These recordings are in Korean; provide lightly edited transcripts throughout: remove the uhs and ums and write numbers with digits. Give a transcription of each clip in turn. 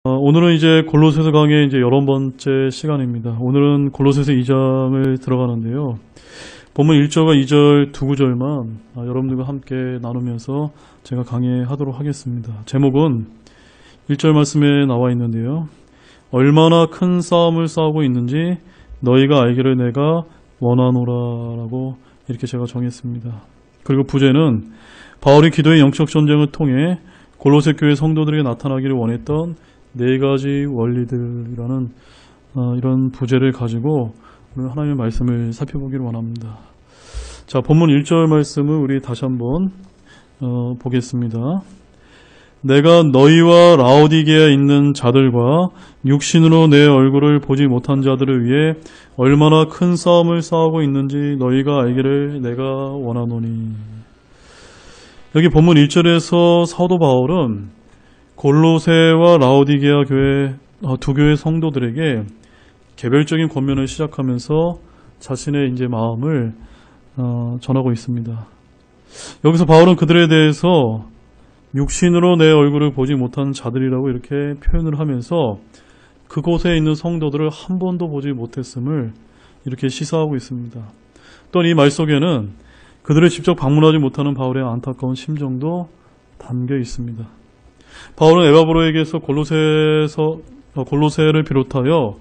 오늘은 이제 골로새서 강의 이제 11번째 시간입니다. 오늘은 골로새서 2장을 들어가는데요. 본문 1절과 2절 두 구절만 여러분들과 함께 나누면서 제가 강의하도록 하겠습니다. 제목은 1절 말씀에 나와 있는데요. 얼마나 큰 싸움을 싸우고 있는지 너희가 알기를 내가 원하노라 라고 이렇게 제가 정했습니다. 그리고 부제는 바울이 기도의 영적 전쟁을 통해 골로새 교회 성도들에게 나타나기를 원했던 네 가지 원리들이라는 이런 부제를 가지고 오늘 하나님의 말씀을 살펴보기를 원합니다. 자, 본문 1절 말씀을 우리 다시 한번 보겠습니다. 내가 너희와 라오디게아에 있는 자들과 육신으로 내 얼굴을 보지 못한 자들을 위해 얼마나 큰 싸움을 싸우고 있는지 너희가 알기를 내가 원하노니. 여기 본문 1절에서 사도 바울은 골로새와 라오디게아 교회 두 교회 성도들에게 개별적인 권면을 시작하면서 자신의 이제 마음을 전하고 있습니다. 여기서 바울은 그들에 대해서 육신으로 내 얼굴을 보지 못한 자들이라고 이렇게 표현을 하면서 그곳에 있는 성도들을 한 번도 보지 못했음을 이렇게 시사하고 있습니다. 또한 이 말 속에는 그들을 직접 방문하지 못하는 바울의 안타까운 심정도 담겨 있습니다. 바울은 에바브로에게서 골로새를 비롯하여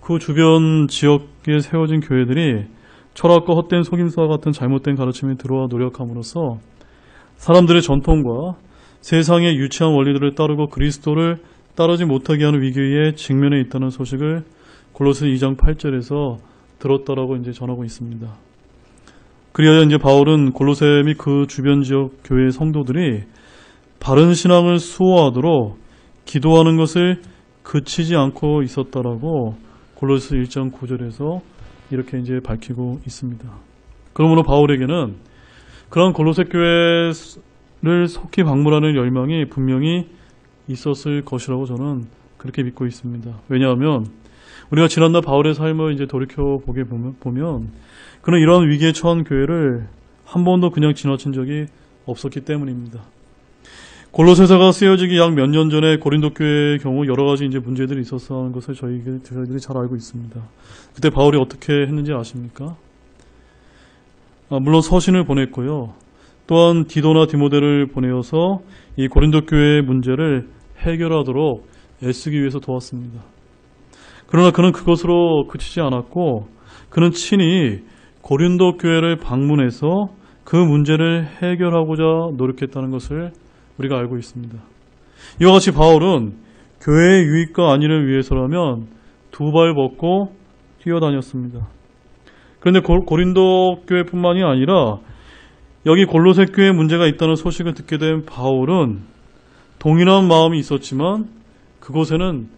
그 주변 지역에 세워진 교회들이 철학과 헛된 속임수와 같은 잘못된 가르침에 들어와 노력함으로써 사람들의 전통과 세상의 유치한 원리들을 따르고 그리스도를 따르지 못하게 하는 위기에 직면해 있다는 소식을 골로새 2장 8절에서 들었다라고 이제 전하고 있습니다. 그리하여 이제 바울은 골로새 및 그 주변 지역 교회 성도들이 바른 신앙을 수호하도록 기도하는 것을 그치지 않고 있었다라고 골로새 1장 9절에서 이렇게 이제 밝히고 있습니다. 그러므로 바울에게는 그런 골로새 교회를 속히 방문하는 열망이 분명히 있었을 것이라고 저는 그렇게 믿고 있습니다. 왜냐하면 우리가 지난날 바울의 삶을 이제 돌이켜 보게 보면 그는 이러한 위기에 처한 교회를 한 번도 그냥 지나친 적이 없었기 때문입니다. 골로새서가 쓰여지기 약 몇 년 전에 고린도 교회의 경우 여러 가지 이제 문제들이 있었다는 것을 저희들이 잘 알고 있습니다. 그때 바울이 어떻게 했는지 아십니까? 물론 서신을 보냈고요. 또한 디도나 디모데를 보내어서 이 고린도 교회의 문제를 해결하도록 애쓰기 위해서 도왔습니다. 그러나 그는 그것으로 그치지 않았고 그는 친히 고린도 교회를 방문해서 그 문제를 해결하고자 노력했다는 것을 우리가 알고 있습니다. 이와 같이 바울은 교회의 유익과 안위를 위해서라면 두 발 벗고 뛰어다녔습니다. 그런데 고린도 교회뿐만이 아니라 여기 골로새 교회에 문제가 있다는 소식을 듣게 된 바울은 동일한 마음이 있었지만 그곳에는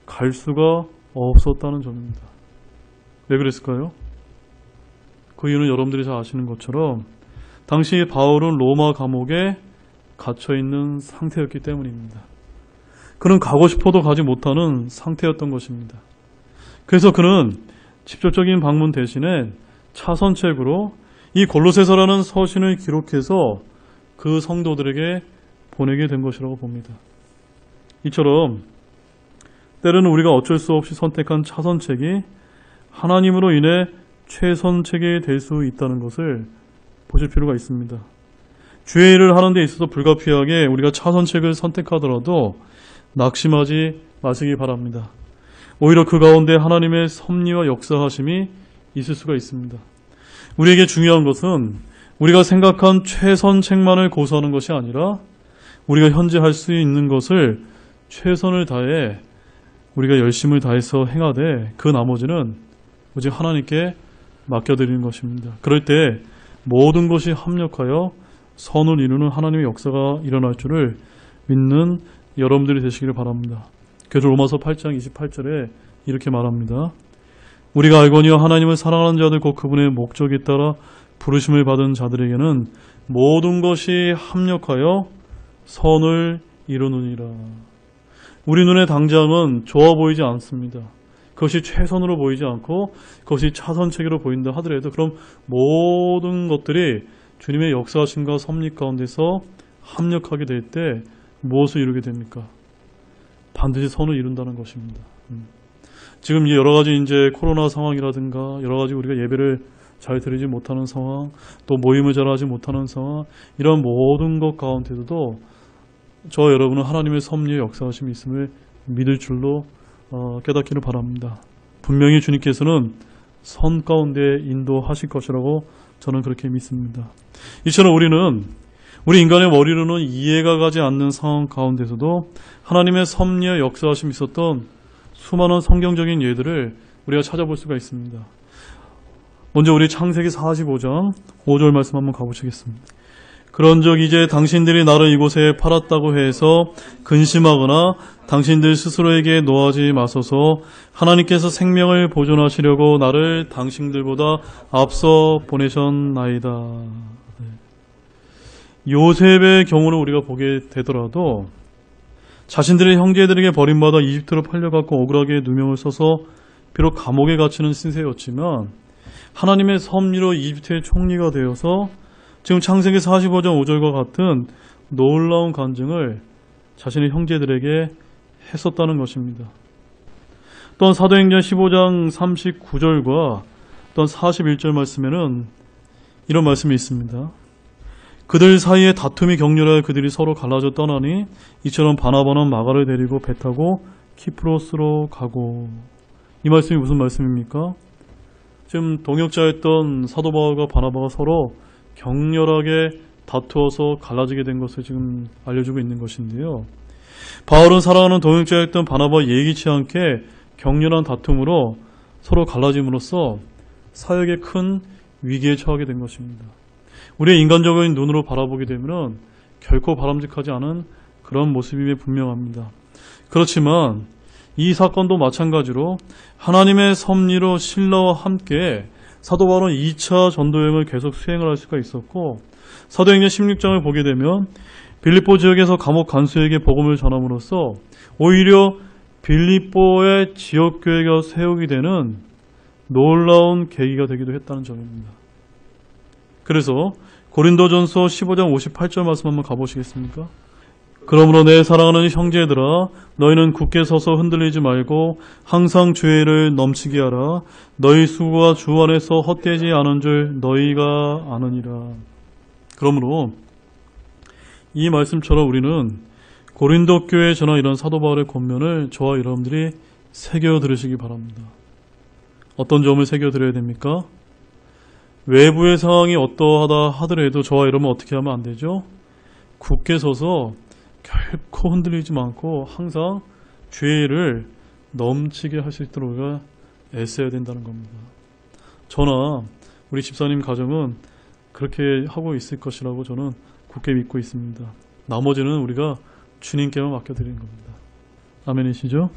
갈 수가 없었다는 점입니다. 왜 그랬을까요? 그 이유는 여러분들이 잘 아시는 것처럼 당시 바울은 로마 감옥에 갇혀있는 상태였기 때문입니다. 그는 가고 싶어도 가지 못하는 상태였던 것입니다. 그래서 그는 직접적인 방문 대신에 차선책으로 이 골로새서라는 서신을 기록해서 그 성도들에게 보내게 된 것이라고 봅니다. 이처럼 때로는 우리가 어쩔 수 없이 선택한 차선책이 하나님으로 인해 최선책이 될 수 있다는 것을 보실 필요가 있습니다. 주의 일을 하는 데 있어서 불가피하게 우리가 차선책을 선택하더라도 낙심하지 마시기 바랍니다. 오히려 그 가운데 하나님의 섭리와 역사하심이 있을 수가 있습니다. 우리에게 중요한 것은 우리가 생각한 최선책만을 고수하는 것이 아니라 우리가 현재 할 수 있는 것을 최선을 다해 우리가 열심을 다해서 행하되 그 나머지는 오직 하나님께 맡겨드리는 것입니다. 그럴 때 모든 것이 합력하여 선을 이루는 하나님의 역사가 일어날 줄을 믿는 여러분들이 되시기를 바랍니다. 그래서 로마서 8장 28절에 이렇게 말합니다. 우리가 알거니와 하나님을 사랑하는 자들 곧 그분의 목적에 따라 부르심을 받은 자들에게는 모든 것이 합력하여 선을 이루느니라. 우리 눈에 당장은 좋아 보이지 않습니다. 그것이 최선으로 보이지 않고 그것이 차선책으로 보인다 하더라도 그럼 모든 것들이 주님의 역사하심과 섭리 가운데서 합력하게 될 때 무엇을 이루게 됩니까? 반드시 선을 이룬다는 것입니다. 지금 여러 가지 이제 코로나 상황이라든가 여러 가지 우리가 예배를 잘 드리지 못하는 상황, 또 모임을 잘 하지 못하는 상황, 이런 모든 것 가운데서도 저와 여러분은 하나님의 섭리의 역사하심이 있음을 믿을 줄로 깨닫기를 바랍니다. 분명히 주님께서는 선 가운데 인도하실 것이라고 저는 그렇게 믿습니다. 이처럼 우리 인간의 머리로는 이해가 가지 않는 상황 가운데서도 하나님의 섭리의 역사하심이 있었던 수많은 성경적인 예들을 우리가 찾아볼 수가 있습니다. 먼저 우리 창세기 45장 5절 말씀 한번 가보시겠습니다. 그런즉 이제 당신들이 나를 이곳에 팔았다고 해서 근심하거나 당신들 스스로에게 노하지 마소서. 하나님께서 생명을 보존하시려고 나를 당신들보다 앞서 보내셨나이다. 요셉의 경우를 우리가 보게 되더라도 자신들의 형제들에게 버림받아 이집트로 팔려갖고 억울하게 누명을 써서 비록 감옥에 갇히는 신세였지만 하나님의 섭리로 이집트의 총리가 되어서 지금 창세기 45장 5절과 같은 놀라운 간증을 자신의 형제들에게 했었다는 것입니다. 또한 사도행전 15장 39절과 또한 41절 말씀에는 이런 말씀이 있습니다. 그들 사이에 다툼이 격렬하여 그들이 서로 갈라져 떠나니 이처럼 바나바는 마가를 데리고 배 타고 키프로스로 가고. 이 말씀이 무슨 말씀입니까? 지금 동역자였던 사도 바울과 바나바가 서로 격렬하게 다투어서 갈라지게 된 것을 지금 알려주고 있는 것인데요. 바울은 사랑하는 동역자였던 바나바와 예기치 않게 격렬한 다툼으로 서로 갈라짐으로써 사역에 큰 위기에 처하게 된 것입니다. 우리의 인간적인 눈으로 바라보게 되면 결코 바람직하지 않은 그런 모습임에 분명합니다. 그렇지만 이 사건도 마찬가지로 하나님의 섭리로 신라와 함께 사도 바울은 2차 전도여행을 계속 수행을 할 수가 있었고, 사도행전 16장을 보게 되면 빌립보 지역에서 감옥 간수에게 복음을 전함으로써 오히려 빌립보의 지역교회가 세우게 되는 놀라운 계기가 되기도 했다는 점입니다. 그래서 고린도전서 15장 58절 말씀 한번 가보시겠습니까? 그러므로 내 사랑하는 형제들아 너희는 굳게 서서 흔들리지 말고 항상 주의를 넘치게 하라. 너희 수고가 주 안에서 헛되지 않은 줄 너희가 아느니라. 그러므로 이 말씀처럼 우리는 고린도 교회에 전한 이런 사도 바울의 권면을 저와 여러분들이 새겨 들으시기 바랍니다. 어떤 점을 새겨 들어야 됩니까? 외부의 상황이 어떠하다 하더라도 저와 여러분 어떻게 하면 안 되죠? 굳게 서서 결코 흔들리지 않고 항상 죄를 넘치게 할 수 있도록 우리가 애써야 된다는 겁니다. 저나 우리 집사님 가정은 그렇게 하고 있을 것이라고 저는 굳게 믿고 있습니다. 나머지는 우리가 주님께만 맡겨드리는 겁니다. 아멘이시죠?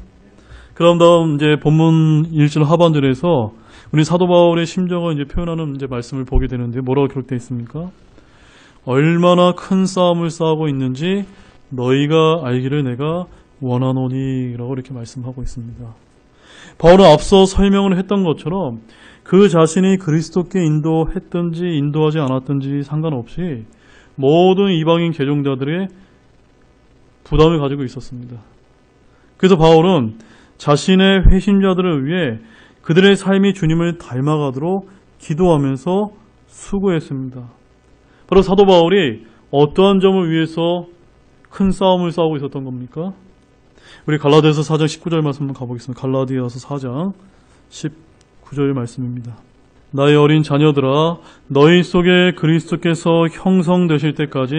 그럼 다음 이제 본문 1절 하반절에서 우리 사도 바울의 심정을 이제 표현하는 이제 말씀을 보게 되는데 뭐라고 기록되어 있습니까? 얼마나 큰 싸움을 싸우고 있는지 너희가 알기를 내가 원하노니 라고 이렇게 말씀하고 있습니다. 바울은 앞서 설명을 했던 것처럼 그 자신이 그리스도께 인도했든지 인도하지 않았든지 상관없이 모든 이방인 개종자들의 부담을 가지고 있었습니다. 그래서 바울은 자신의 회심자들을 위해 그들의 삶이 주님을 닮아가도록 기도하면서 수고했습니다. 바로 사도 바울이 어떠한 점을 위해서 큰 싸움을 싸우고 있었던 겁니까? 우리 갈라디아서 4장 19절 말씀 한번 가보겠습니다. 갈라디아서 4장 19절 말씀입니다. 나의 어린 자녀들아 너희 속에 그리스도께서 형성되실 때까지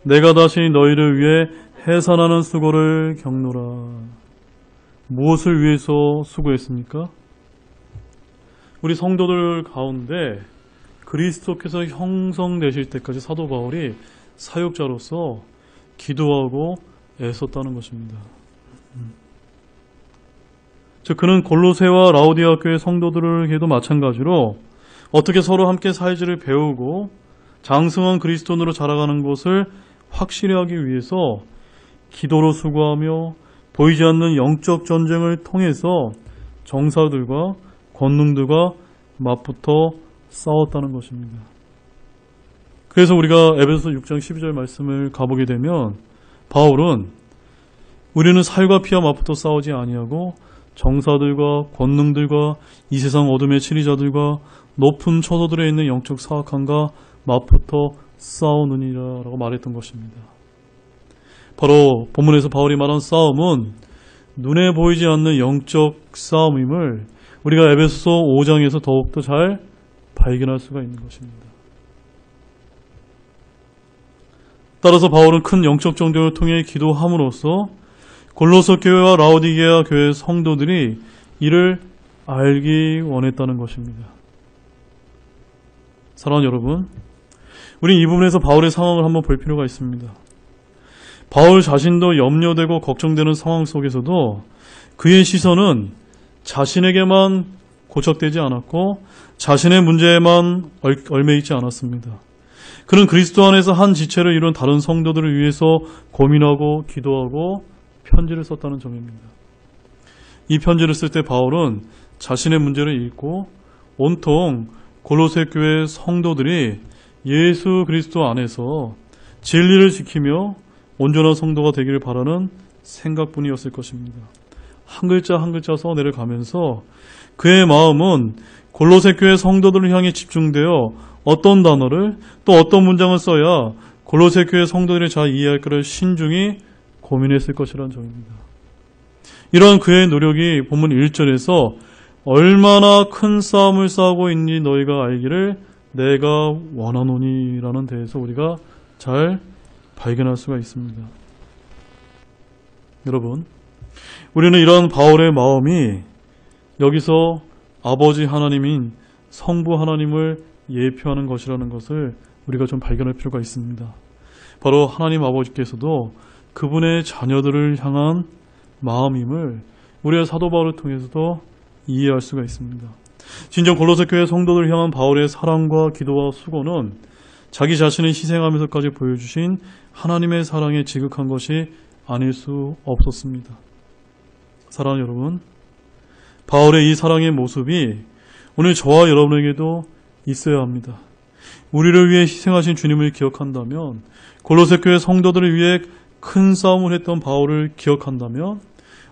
내가 다시 너희를 위해 해산하는 수고를 겪노라. 무엇을 위해서 수고했습니까? 우리 성도들 가운데 그리스도께서 형성되실 때까지 사도 바울이 사역자로서 기도하고 애썼다는 것입니다. 즉 그는 골로새와 라오디아 교회 성도들에게도 마찬가지로 어떻게 서로 함께 살지를 배우고 장성한 그리스도인으로 자라가는 것을 확실히 하기 위해서 기도로 수고하며 보이지 않는 영적 전쟁을 통해서 정사들과 권능들과 맞붙어 싸웠다는 것입니다. 그래서 우리가 에베소서 6장 12절 말씀을 가보게 되면 바울은 우리는 살과 피와 맛부터 싸우지 아니하고 정사들과 권능들과 이 세상 어둠의 치리자들과 높은 처소들에 있는 영적 사악함과 맛부터 싸우느니라 라고 말했던 것입니다. 바로 본문에서 바울이 말한 싸움은 눈에 보이지 않는 영적 싸움임을 우리가 에베소서 5장에서 더욱더 잘 발견할 수가 있는 것입니다. 따라서 바울은 큰 영적 정령을 통해 기도함으로써 골로새 교회와 라오디게아 교회 성도들이 이를 알기 원했다는 것입니다. 사랑하는 여러분, 우리 이 부분에서 바울의 상황을 한번 볼 필요가 있습니다. 바울 자신도 염려되고 걱정되는 상황 속에서도 그의 시선은 자신에게만 고착되지 않았고 자신의 문제에만 얽매 있지 않았습니다. 그는 그리스도 안에서 한 지체를 이룬 다른 성도들을 위해서 고민하고 기도하고 편지를 썼다는 점입니다. 이 편지를 쓸 때 바울은 자신의 문제를 읽고 온통 골로새 교회 성도들이 예수 그리스도 안에서 진리를 지키며 온전한 성도가 되기를 바라는 생각뿐이었을 것입니다. 한 글자 한 글자 써내려 가면서 그의 마음은 골로새 교회 성도들을 향해 집중되어 어떤 단어를 또 어떤 문장을 써야 골로새 교회 성도들이 잘 이해할까를 신중히 고민했을 것이라는 점입니다. 이러한 그의 노력이 본문 1절에서 얼마나 큰 싸움을 싸우고 있니 너희가 알기를 내가 원하노니라는 데에서 우리가 잘 발견할 수가 있습니다. 여러분, 우리는 이러한 바울의 마음이 여기서 아버지 하나님인 성부 하나님을 예표하는 것이라는 것을 우리가 좀 발견할 필요가 있습니다. 바로 하나님 아버지께서도 그분의 자녀들을 향한 마음임을 우리의 사도 바울을 통해서도 이해할 수가 있습니다. 진정 골로새 교회 성도들을 향한 바울의 사랑과 기도와 수고는 자기 자신을 희생하면서까지 보여주신 하나님의 사랑에 지극한 것이 아닐 수 없었습니다. 사랑하는 여러분, 바울의 이 사랑의 모습이 오늘 저와 여러분에게도 있어야 합니다. 우리를 위해 희생하신 주님을 기억한다면, 골로새 교회 성도들을 위해 큰 싸움을 했던 바울을 기억한다면,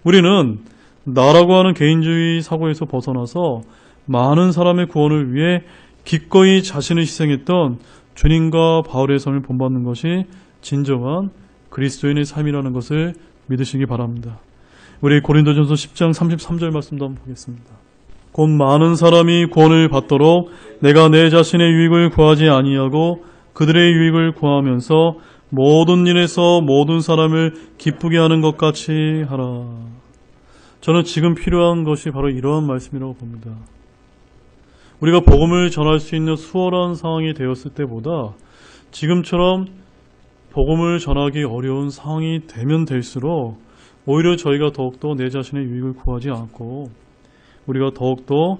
우리는 나라고 하는 개인주의 사고에서 벗어나서 많은 사람의 구원을 위해 기꺼이 자신을 희생했던 주님과 바울의 삶을 본받는 것이 진정한 그리스도인의 삶이라는 것을 믿으시기 바랍니다. 우리 고린도전서 10장 33절 말씀도 한번 보겠습니다. 곧 많은 사람이 구원을 받도록 내가 내 자신의 유익을 구하지 아니하고 그들의 유익을 구하면서 모든 일에서 모든 사람을 기쁘게 하는 것 같이 하라. 저는 지금 필요한 것이 바로 이러한 말씀이라고 봅니다. 우리가 복음을 전할 수 있는 수월한 상황이 되었을 때보다 지금처럼 복음을 전하기 어려운 상황이 되면 될수록 오히려 저희가 더욱더 내 자신의 유익을 구하지 않고 우리가 더욱더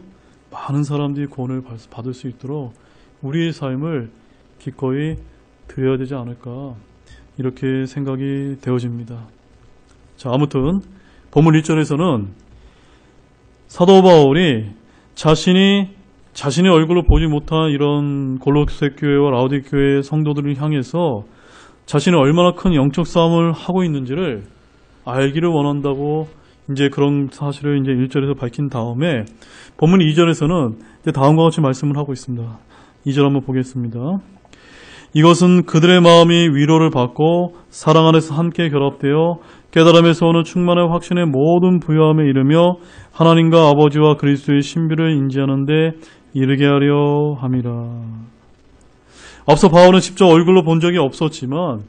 많은 사람들이 구원을 받을 수 있도록 우리의 삶을 기꺼이 드려야 되지 않을까, 이렇게 생각이 되어집니다. 자, 아무튼 본문 1절에서는 사도 바울이 자신의 얼굴을 보지 못한 이런 골로새 교회와 라오디게아 교회 성도들을 향해서 자신이 얼마나 큰 영적 싸움을 하고 있는지를 알기를 원한다고 이제 그런 사실을 이제 1절에서 밝힌 다음에 본문 2절에서는 이제 다음과 같이 말씀을 하고 있습니다. 2절 한번 보겠습니다. 이것은 그들의 마음이 위로를 받고 사랑 안에서 함께 결합되어 깨달음에서 오는 충만의 확신의 모든 부요함에 이르며 하나님과 아버지와 그리스도의 신비를 인지하는 데 이르게 하려 함이라. 앞서 바울은 직접 얼굴로 본 적이 없었지만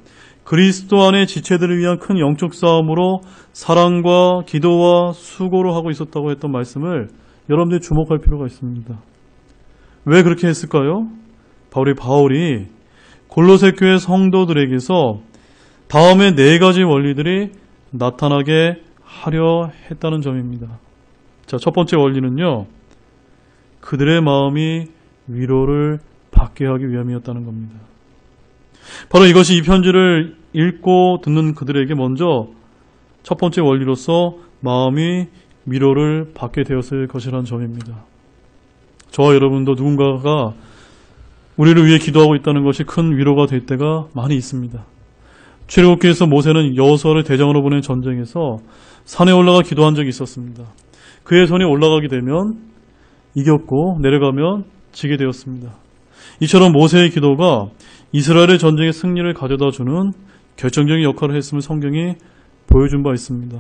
그리스도 안의 지체들을 위한 큰 영적 싸움으로 사랑과 기도와 수고로 하고 있었다고 했던 말씀을 여러분들이 주목할 필요가 있습니다. 왜 그렇게 했을까요? 바울이 골로새 교회 성도들에게서 다음에 4가지 원리들이 나타나게 하려 했다는 점입니다. 자, 첫 번째 원리는요, 그들의 마음이 위로를 받게 하기 위함이었다는 겁니다. 바로 이것이 이 편지를 읽고 듣는 그들에게 먼저 첫 번째 원리로서 마음이 위로를 받게 되었을 것이라는 점입니다. 저와 여러분도 누군가가 우리를 위해 기도하고 있다는 것이 큰 위로가 될 때가 많이 있습니다. 출애굽기에서 모세는 여호수아를 대장으로 보낸 전쟁에서 산에 올라가 기도한 적이 있었습니다. 그의 손이 올라가게 되면 이겼고 내려가면 지게 되었습니다. 이처럼 모세의 기도가 이스라엘의 전쟁의 승리를 가져다 주는 결정적인 역할을 했음을 성경이 보여준 바 있습니다.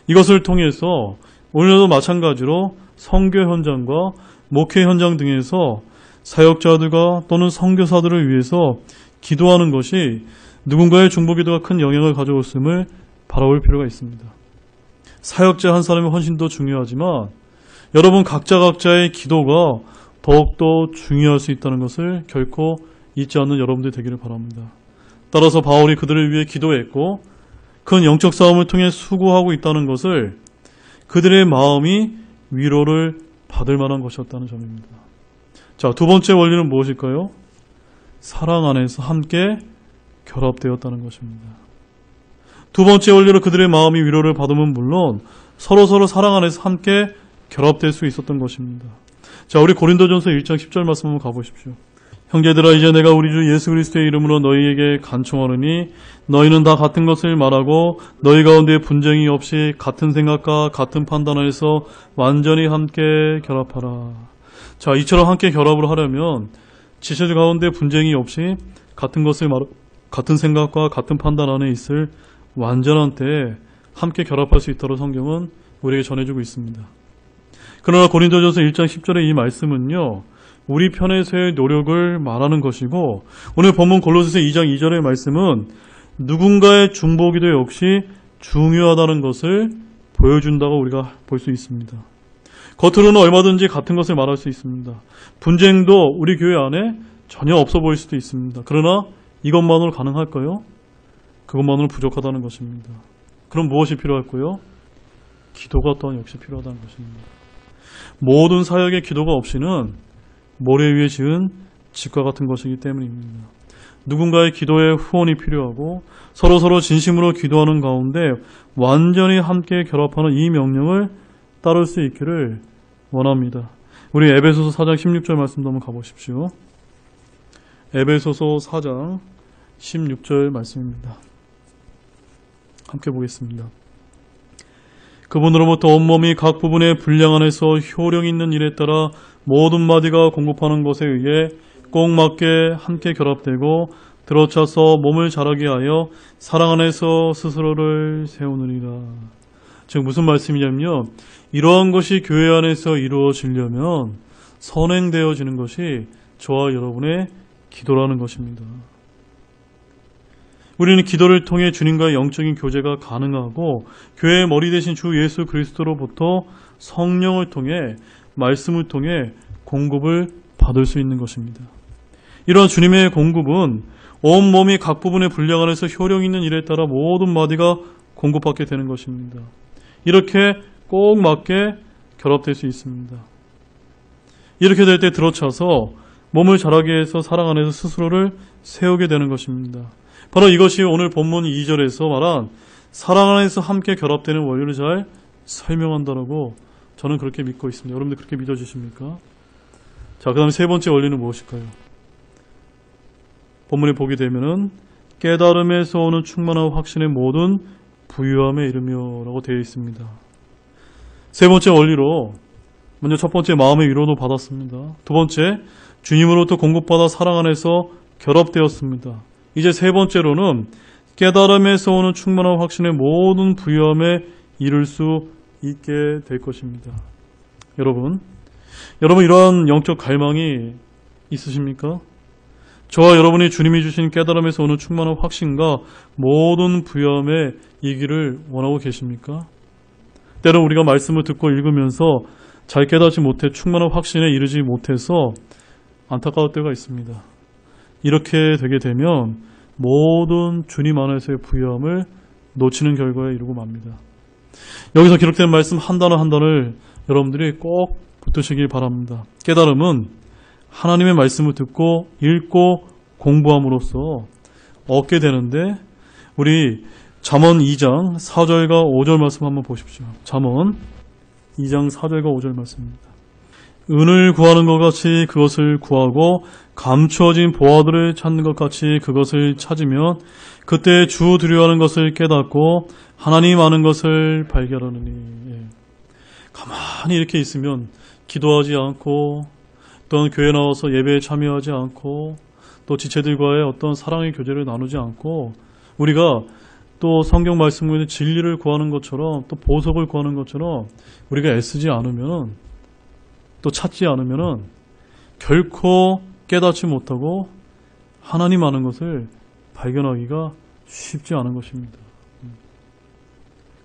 이것을 통해서 오늘도 마찬가지로 선교 현장과 목회 현장 등에서 사역자들과 또는 선교사들을 위해서 기도하는 것이 누군가의 중보기도가 큰 영향을 가져왔음을 바라볼 필요가 있습니다. 사역자 한 사람의 헌신도 중요하지만 여러분 각자의 기도가 더욱더 중요할 수 있다는 것을 결코 잊지 않는 여러분들이 되기를 바랍니다. 따라서 바울이 그들을 위해 기도했고 큰 영적 싸움을 통해 수고하고 있다는 것을 그들의 마음이 위로를 받을 만한 것이었다는 점입니다. 자, 두 번째 원리는 무엇일까요? 사랑 안에서 함께 결합되었다는 것입니다. 두 번째 원리로 그들의 마음이 위로를 받으면 물론 서로 사랑 안에서 함께 결합될 수 있었던 것입니다. 자, 우리 고린도전서 1장 10절 말씀 한번 가보십시오. 형제들아 이제 내가 우리 주 예수 그리스도의 이름으로 너희에게 간청하노니 너희는 다 같은 것을 말하고 너희 가운데 분쟁이 없이 같은 생각과 같은 판단 안에서 완전히 함께 결합하라. 자, 이처럼 함께 결합을 하려면 지체들 가운데 분쟁이 없이 같은 생각과 같은 판단 안에 있을 완전한 때에 함께 결합할 수 있도록 성경은 우리에게 전해주고 있습니다. 그러나 고린도전서 1장 10절의 이 말씀은요, 우리 편에서의 노력을 말하는 것이고 오늘 본문 골로새서 2장 2절의 말씀은 누군가의 중보기도 역시 중요하다는 것을 보여준다고 우리가 볼 수 있습니다. 겉으로는 얼마든지 같은 것을 말할 수 있습니다. 분쟁도 우리 교회 안에 전혀 없어 보일 수도 있습니다. 그러나 이것만으로 가능할까요? 그것만으로 부족하다는 것입니다. 그럼 무엇이 필요할까요? 기도가 또한 역시 필요하다는 것입니다. 모든 사역의 기도가 없이는 모래 위에 지은 집과 같은 것이기 때문입니다. 누군가의 기도에 후원이 필요하고 서로 진심으로 기도하는 가운데 완전히 함께 결합하는 이 명령을 따를 수 있기를 원합니다. 우리 에베소서 4장 16절 말씀도 한번 가보십시오. 에베소서 4장 16절 말씀입니다. 함께 보겠습니다. 그분으로부터 온몸이 각 부분의 분량 안에서 효령 있는 일에 따라 모든 마디가 공급하는 것에 의해 꼭 맞게 함께 결합되고 들어차서 몸을 자라게 하여 사랑 안에서 스스로를 세우느니라. 즉 무슨 말씀이냐면요, 이러한 것이 교회 안에서 이루어지려면 선행되어지는 것이 저와 여러분의 기도라는 것입니다. 우리는 기도를 통해 주님과의 영적인 교제가 가능하고 교회의 머리 대신 주 예수 그리스도로부터 성령을 통해 말씀을 통해 공급을 받을 수 있는 것입니다. 이러한 주님의 공급은 온몸이 각 부분의 분량 안에서 효령 있는 일에 따라 모든 마디가 공급받게 되는 것입니다. 이렇게 꼭 맞게 결합될 수 있습니다. 이렇게 될 때 들어차서 몸을 자라게 해서 사랑 안에서 스스로를 세우게 되는 것입니다. 바로 이것이 오늘 본문 2절에서 말한 사랑 안에서 함께 결합되는 원리를 잘 설명한다라고 저는 그렇게 믿고 있습니다. 여러분들 그렇게 믿어주십니까? 자, 그 다음에 세 번째 원리는 무엇일까요? 본문에 보게 되면은 깨달음에서 오는 충만한 확신의 모든 부유함에 이르며 라고 되어 있습니다. 세 번째 원리로 먼저 첫 번째 마음의 위로도 받았습니다. 두 번째 주님으로부터 공급받아 사랑 안에서 결합되었습니다. 이제 세 번째로는 깨달음에서 오는 충만한 확신의 모든 부유함에 이를 수 있게 될 것입니다. 여러분 이러한 영적 갈망이 있으십니까? 저와 여러분이 주님이 주신 깨달음에서 오는 충만한 확신과 모든 부유함에 이기를 원하고 계십니까? 때로 우리가 말씀을 듣고 읽으면서 잘 깨닫지 못해 충만한 확신에 이르지 못해서 안타까울 때가 있습니다. 이렇게 되게 되면 모든 주님 안에서의 부유함을 놓치는 결과에 이르고 맙니다. 여기서 기록된 말씀 한 단어 한 단어를 여러분들이 꼭 붙드시길 바랍니다. 깨달음은 하나님의 말씀을 듣고 읽고 공부함으로써 얻게 되는데, 우리 잠언 2장 4절과 5절 말씀 한번 보십시오. 잠언 2장 4절과 5절 말씀입니다. 은을 구하는 것 같이 그것을 구하고 감추어진 보화들을 찾는 것 같이 그것을 찾으면 그때 주 두려워하는 것을 깨닫고 하나님 아는 것을 발견하느니. 가만히 이렇게 있으면 기도하지 않고 또한 교회 나와서 예배에 참여하지 않고 또 지체들과의 어떤 사랑의 교제를 나누지 않고 우리가 또 성경 말씀에 있는 진리를 구하는 것처럼 또 보석을 구하는 것처럼 우리가 애쓰지 않으면 또 찾지 않으면 결코 깨닫지 못하고 하나님 아는 것을 발견하기가 쉽지 않은 것입니다.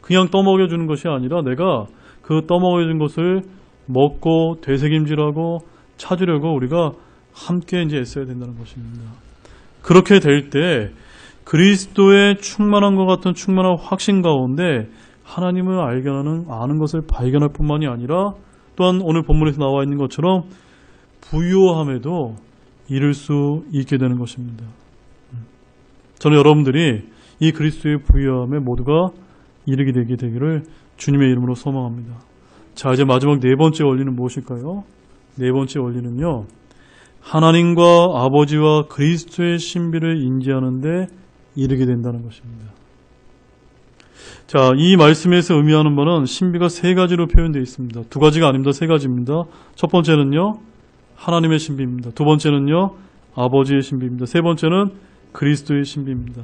그냥 떠먹여주는 것이 아니라 내가 그 떠먹여준 것을 먹고 되새김질하고 찾으려고 우리가 함께 이제 애써야 된다는 것입니다. 그렇게 될 때 그리스도의 충만한 것 같은 충만한 확신 가운데 하나님을 아는 것을 발견할 뿐만이 아니라 또한 오늘 본문에서 나와 있는 것처럼 부유함에도 이를 수 있게 되는 것입니다. 저는 여러분들이 이 그리스도의 부유함에 모두가 이르게 되기를 주님의 이름으로 소망합니다. 자, 이제 마지막 네 번째 원리는 무엇일까요? 네 번째 원리는요, 하나님과 아버지와 그리스도의 신비를 인지하는 데 이르게 된다는 것입니다. 자, 이 말씀에서 의미하는 바는 신비가 세 가지로 표현되어 있습니다. 두 가지가 아닙니다. 세 가지입니다. 첫 번째는요, 하나님의 신비입니다. 두 번째는요, 아버지의 신비입니다. 세 번째는 그리스도의 신비입니다.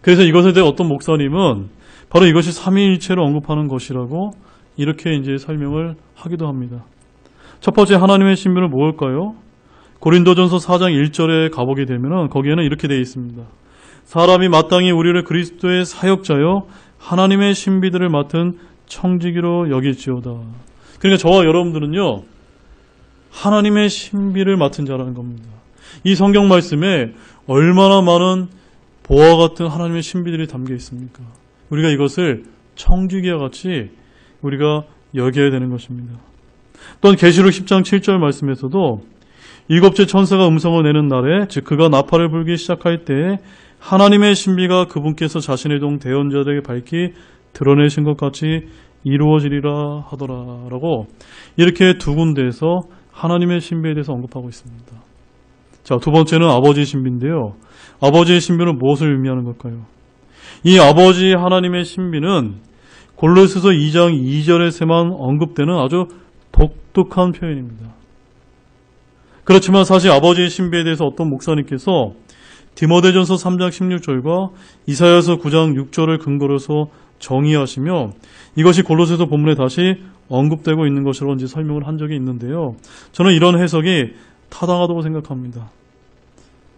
그래서 이것에 대해 어떤 목사님은 바로 이것이 삼위일체를 언급하는 것이라고 이렇게 이제 설명을 하기도 합니다. 첫 번째 하나님의 신비는 무엇일까요? 고린도전서 4장 1절에 가보게 되면 거기에는 이렇게 되어 있습니다. 사람이 마땅히 우리를 그리스도의 사역자여 하나님의 신비들을 맡은 청지기로 여길지어다. 그러니까 저와 여러분들은요, 하나님의 신비를 맡은 자라는 겁니다. 이 성경 말씀에 얼마나 많은 보화 같은 하나님의 신비들이 담겨 있습니까? 우리가 이것을 청지기와 같이 우리가 여겨야 되는 것입니다. 또한 계시록 10장 7절 말씀에서도 일곱째 천사가 음성을 내는 날에, 즉 그가 나팔을 불기 시작할 때에 하나님의 신비가 그분께서 자신의 종 대언자들에게 밝히 드러내신 것 같이 이루어지리라 하더라라고 이렇게 두 군데에서 하나님의 신비에 대해서 언급하고 있습니다. 자, 두 번째는 아버지의 신비인데요. 아버지의 신비는 무엇을 의미하는 걸까요? 이 아버지 하나님의 신비는 골로새서 2장 2절에서만 언급되는 아주 독특한 표현입니다. 그렇지만 사실 아버지의 신비에 대해서 어떤 목사님께서 디모데전서 3장 16절과 이사야서 9장 6절을 근거로 해서 정의하시며 이것이 골로새서 본문에 다시 언급되고 있는 것으로 이제 설명을 한 적이 있는데요. 저는 이런 해석이 타당하다고 생각합니다.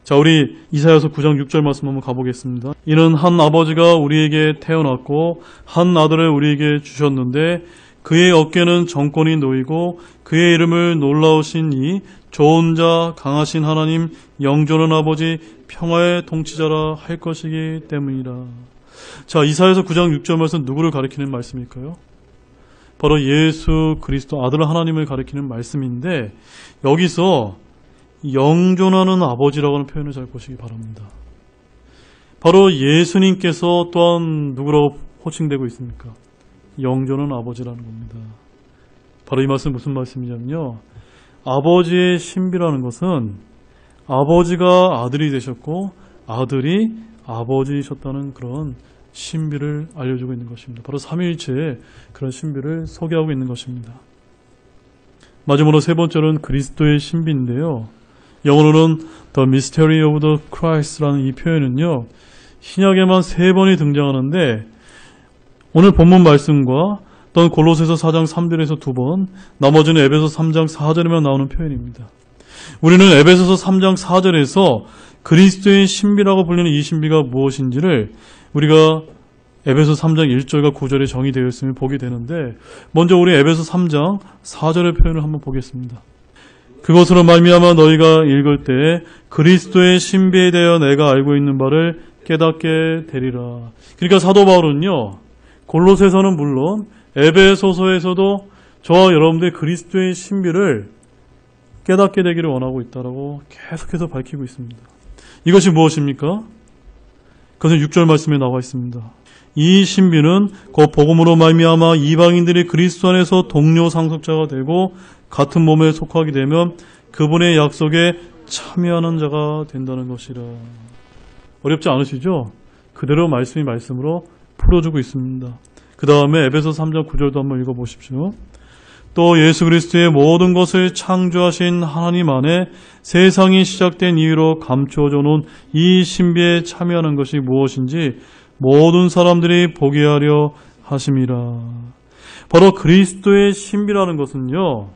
자, 우리 이사야서 9장 6절 말씀 한번 가보겠습니다. 이는 한 아버지가 우리에게 태어났고 한 아들을 우리에게 주셨는데 그의 어깨는 정권이 놓이고 그의 이름을 놀라우신 이 좋은 자 강하신 하나님 영존한 아버지 평화의 통치자라 할 것이기 때문이라. 자, 이사야서 9장 6절 말씀 누구를 가리키는 말씀일까요? 바로 예수 그리스도 아들 하나님을 가리키는 말씀인데 여기서 영존하는 아버지라고 하는 표현을 잘 보시기 바랍니다. 바로 예수님께서 또한 누구라고 호칭되고 있습니까? 영존하는 아버지라는 겁니다. 바로 이 말씀 무슨 말씀이냐면요, 아버지의 신비라는 것은 아버지가 아들이 되셨고 아들이 아버지이셨다는 그런 신비를 알려주고 있는 것입니다. 바로 삼위일체의 그런 신비를 소개하고 있는 것입니다. 마지막으로 세 번째는 그리스도의 신비인데요. 영어로는 The Mystery of the Christ라는 이 표현은요, 신약에만 3번이 등장하는데 오늘 본문 말씀과 또는 골로새서 4장 3절에서 2번, 나머지는 에베소 3장 4절에만 나오는 표현입니다. 우리는 에베소서 3장 4절에서 그리스도의 신비라고 불리는 이 신비가 무엇인지를 우리가 에베소 3장 1절과 9절에 정의되어 있음을 보게 되는데, 먼저 우리 에베소 3장 4절의 표현을 한번 보겠습니다. 그것으로 말미암아 너희가 읽을 때 그리스도의 신비에 대하여 내가 알고 있는 바를 깨닫게 되리라. 그러니까 사도 바울은요, 골로새서는 물론 에베소서에서도 저와 여러분들이 그리스도의 신비를 깨닫게 되기를 원하고 있다라고 계속해서 밝히고 있습니다. 이것이 무엇입니까? 그것은 6절 말씀에 나와 있습니다. 이 신비는 곧 복음으로 말미암아 이방인들이 그리스도 안에서 동료 상속자가 되고 같은 몸에 속하게 되면 그분의 약속에 참여하는 자가 된다는 것이라. 어렵지 않으시죠? 그대로 말씀이 말씀으로 풀어주고 있습니다. 그 다음에 에베소 3장 9절도 한번 읽어보십시오. 또 예수 그리스도의 모든 것을 창조하신 하나님 안에 세상이 시작된 이유로 감추어져 놓은 이 신비에 참여하는 것이 무엇인지 모든 사람들이 보게 하려 하심이라. 바로 그리스도의 신비라는 것은요,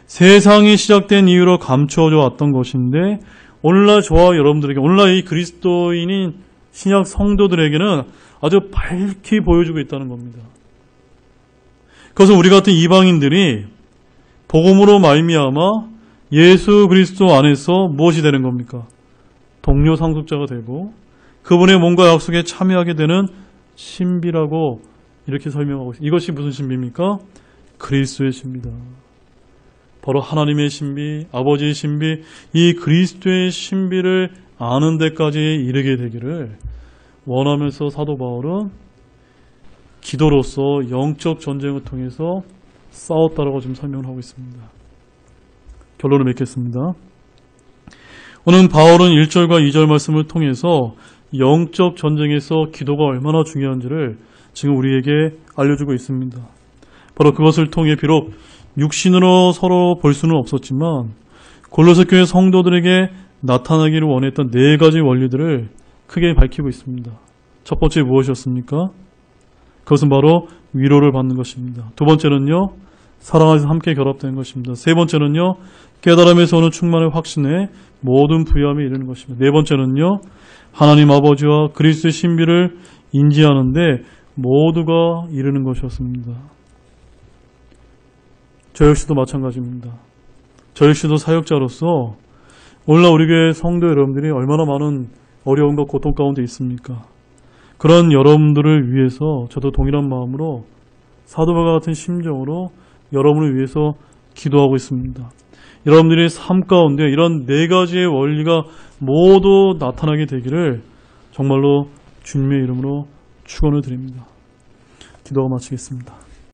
세상이 시작된 이유로 감추어져 왔던 것인데 오늘날 저와 여러분들에게, 오늘날 이 그리스도인인 신약 성도들에게는 아주 밝히 보여주고 있다는 겁니다. 그래서 우리 같은 이방인들이 복음으로 말미암아 예수 그리스도 안에서 무엇이 되는 겁니까? 동료 상속자가 되고 그분의 몸과 약속에 참여하게 되는 신비라고 이렇게 설명하고 있습니다. 이것이 무슨 신비입니까? 그리스도의 신비다. 바로 하나님의 신비, 아버지의 신비, 이 그리스도의 신비를 아는 데까지 이르게 되기를 원하면서 사도 바울은 기도로서 영적 전쟁을 통해서 싸웠다라고 지금 설명을 하고 있습니다. 결론을 맺겠습니다. 오늘 바울은 1절과 2절 말씀을 통해서 영적 전쟁에서 기도가 얼마나 중요한지를 지금 우리에게 알려주고 있습니다. 바로 그것을 통해 비록 육신으로 서로 볼 수는 없었지만 골로새 교회 성도들에게 나타나기를 원했던 4가지 원리들을 크게 밝히고 있습니다. 첫 번째 무엇이었습니까? 그것은 바로 위로를 받는 것입니다. 두 번째는요, 사랑에서 함께 결합되는 것입니다. 세 번째는요, 깨달음에서 오는 충만의 확신에 모든 부유함에 이르는 것입니다. 네 번째는요, 하나님 아버지와 그리스도의 신비를 인지하는데 모두가 이르는 것이었습니다. 저 역시도 마찬가지입니다. 저 역시도 사역자로서 오늘날 우리 교회 성도 여러분들이 얼마나 많은 어려움과 고통 가운데 있습니까? 그런 여러분들을 위해서 저도 동일한 마음으로 사도바가 같은 심정으로 여러분을 위해서 기도하고 있습니다. 여러분들의 삶 가운데 이런 4가지의 원리가 모두 나타나게 되기를 정말로 주님의 이름으로 축원을 드립니다. 기도가 마치겠습니다.